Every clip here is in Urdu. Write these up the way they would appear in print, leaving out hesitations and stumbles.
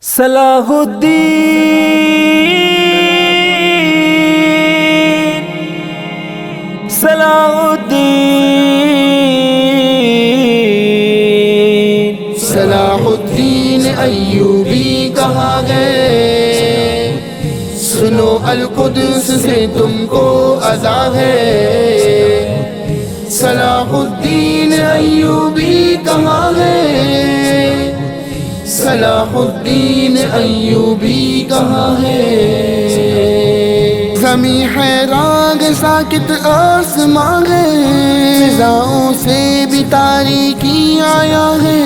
صلاح الدین صلاح الدین صلاح الدین ایوبی کہا گئے، سنو القدس سے تم کو ادا ہے۔ صلاح الدین ایوبی کہا گئے، صلاح الدین ایوبی کہاں ہے؟ زمیں حیران ساکت آسمان ہے، فضاؤں سے بھی تاریکی آیا ہے،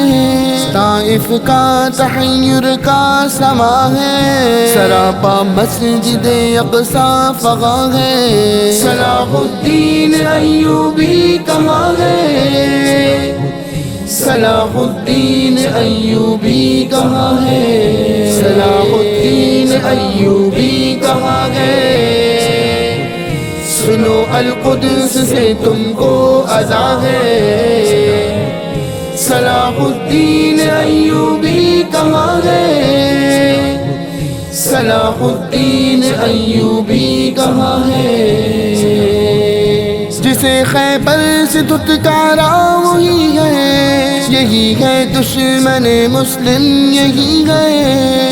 طائف کا تحیر کا سما ہے، سراپا مسجد اقصی فغا ہے۔ صلاح الدین ایوبی کہاں ہے؟ صلاح الدین ایوبی کہاں ہے؟ صلاح الدین ایوبی کہاں ہے؟ سنو القدس سے تم کو ادا ہے۔ صلاح الدین ایوبی کہاں ہے؟ صلاح الدین ایوبی کہاں ہے؟ جسے خیبر سے دھتکارا وہی ہے، یہی ہے دشمن مسلم، یہی ہے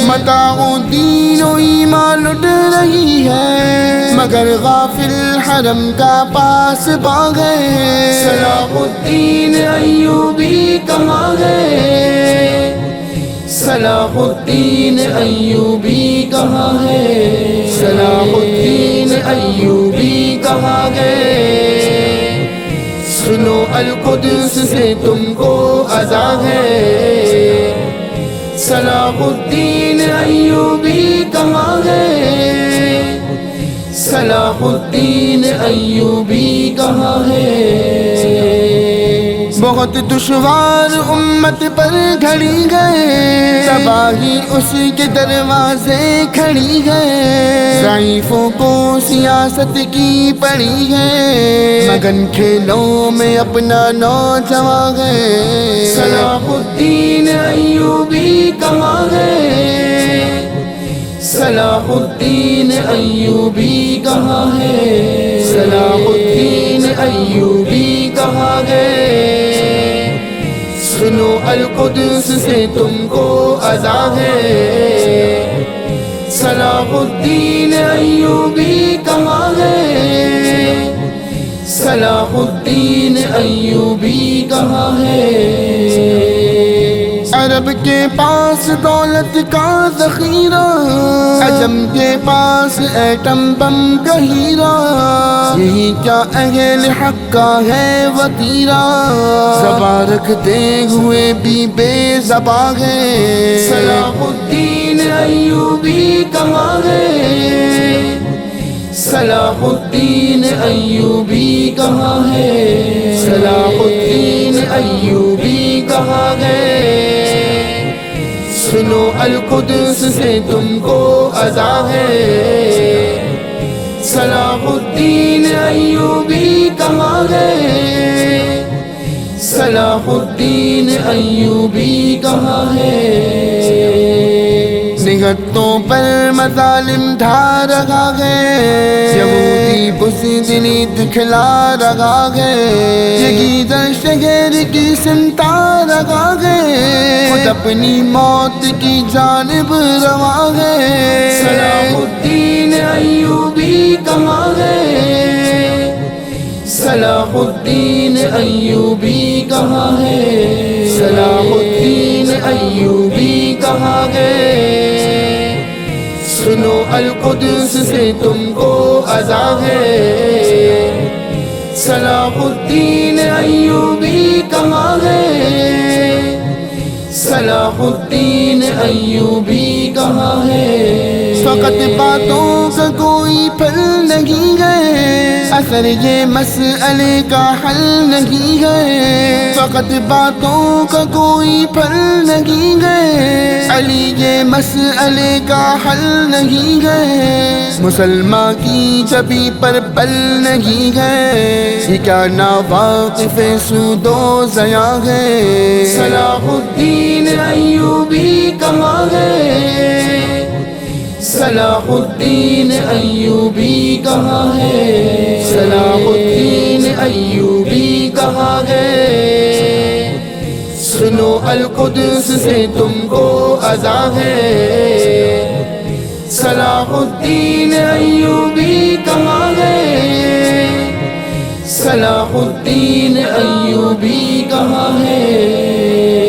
متاع دین و ایمان لٹ رہی ہے، مگر غافل حرم کا پاس باغ ہے۔ صلاح الدین ایوبی کہاں ہے؟ صلاح الدین ایوبی کہاں ہے؟ صلاح الدین ایوبی کہاں ہے؟ سنو القدس سے تم کو ادا ہے۔ صلاح الدین ایوبی کہاں ہے؟ صلاح الدین ایوبی کہاں ہے؟ بہت دشوار امت پر گھڑی گئے، تباہی اس کے دروازے کھڑی ہے، ضعیفوں کو سیاست کی پڑی ہے، مگن کھیلوں میں اپنا نوجوان ہے۔ صلاح الدین ایوبی کہاں ہے؟ صلاح الدین ایوبی کہاں ہے؟ صلاح الدین ایوبی کہاں ہے؟ سنو القدس سے تم کو ادا ہے۔ صلاح الدین ایوبی کہاں ہے؟ صلاح الدین ایوبی کہاں ہے؟ عرب کے پاس دولت کا ذخیرہ، عجم کے پاس ایٹم بم کا ہیرا، یہی کیا اہل حق کا ہے وطیرہ، زباں رکھتے ہوئے بھی بے زباں ہے۔ صلاح الدین ایوبی کہاں ہے؟ صلاح الدین ایوبی کہاں ہے؟ صلاح الدین ایوبی کہاں ہے؟ سنو القدس سے تم کو ادا ہے۔ صلاح الدین ایوبی کہاں ہے؟ صلاح الدین ایوبی کہاں ہے؟ نگہتوں پر مظالم ڈھا رہا ہے، یہودی بزدلی دکھلا رہا ہے، یہی در شہر کی سمتا رہا ہے، خود اپنی موت کی جانب روا ہے۔ صلاح الدین ایوبی کہاں ہے؟ صلاح الدین ایوبی کہاں ہے؟ صلاح الدین ایوبی کہاں ہے؟ سنو القدس سے تم کو ادا ہے۔ صلاح الدین ایوبی کہاں ہے؟ صلاح الدین ایوبی کہاں ہے؟ فقط باتوں کا کوئی پھل نہیں ہے، اثر یہ مسئلے کا حل نہیں ہے، فقط باتوں کا کوئی پھل نہیں ہے، علی یہ مسئلے کا حل نہیں ہے، مسلمان کی جبی پر پل نہیں ہے، یہ کیا ناواقف سود و ضیاع ہے۔ صلاح الدین ایوبی کہاں ہے؟ صلاح الدین ایوبی کہاں ہے؟ صلاح الدین ایوبی کہاں ہے؟ سنو القدس سے تم کو اذاں ہے، صلاح الدین ایوبی کہاں ہے؟ صلاح الدین ایوبی کہاں ہے؟